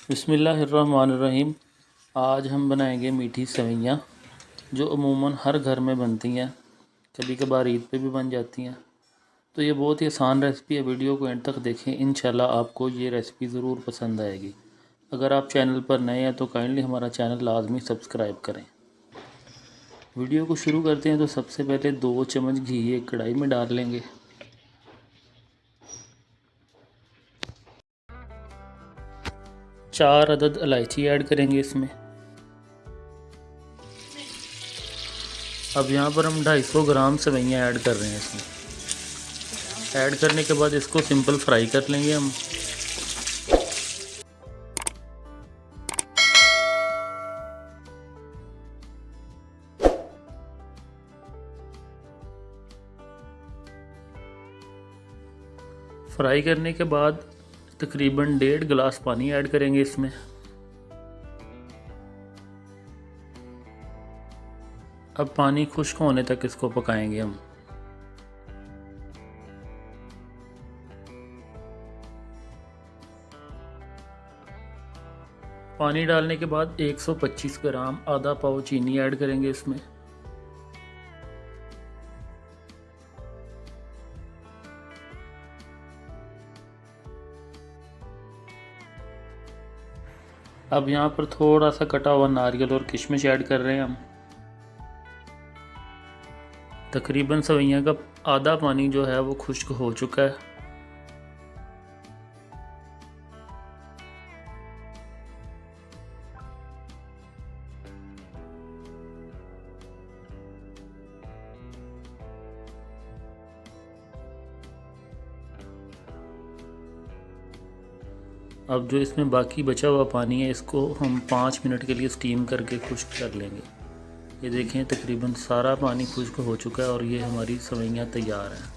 बिस्मिल्लाहिर्रहमानिर्रहीम। आज हम बनाएंगे मीठी सेवइयाँ जो अमूमन हर घर में बनती हैं, कभी कभार ईद पे भी बन जाती हैं। तो ये बहुत ही आसान रेसिपी है। वीडियो को एंड तक देखें, इंशाल्लाह आपको ये रेसिपी ज़रूर पसंद आएगी। अगर आप चैनल पर नए हैं तो काइंडली हमारा चैनल लाजमी सब्सक्राइब करें। वीडियो को शुरू करते हैं तो सबसे पहले 2 चम्मच घी एक कढ़ाई में डाल लेंगे। चार अदद इलायची ऐड करेंगे इसमें। अब यहाँ पर हम 250 ग्राम सेवइयाँ ऐड कर रहे हैं इसमें। ऐड करने के बाद इसको सिंपल फ्राई कर लेंगे हम। फ्राई करने के बाद तकरीबन 1.5 गिलास पानी ऐड करेंगे इसमें। अब पानी खुश्क होने तक इसको पकाएंगे हम। पानी डालने के बाद 125 ग्राम आधा पाव चीनी ऐड करेंगे इसमें। अब यहाँ पर थोड़ा सा कटा हुआ नारियल और किशमिश ऐड कर रहे हैं हम। तकरीबन सेवइयाँ का आधा पानी जो है वो खुश्क हो चुका है। अब जो इसमें बाकी बचा हुआ पानी है इसको हम 5 मिनट के लिए स्टीम करके खुश्क कर लेंगे। ये देखें, तकरीबन सारा पानी खुश्क हो चुका है और ये हमारी सेवइयाँ तैयार हैं।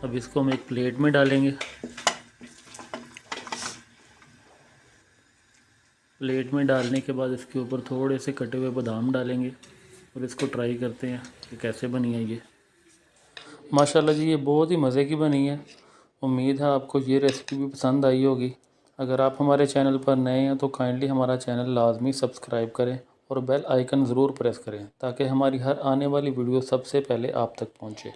अब इसको हम एक प्लेट में डालेंगे। प्लेट में डालने के बाद इसके ऊपर थोड़े से कटे हुए बादाम डालेंगे और इसको ट्राई करते हैं कि कैसे बनी है ये। माशाल्लाह जी, ये बहुत ही मज़े की बनी है। उम्मीद है आपको ये रेसिपी भी पसंद आई होगी। अगर आप हमारे चैनल पर नए हैं तो काइंडली हमारा चैनल लाजमी सब्सक्राइब करें और बेल आइकन ज़रूर प्रेस करें ताकि हमारी हर आने वाली वीडियो सबसे पहले आप तक पहुँचे।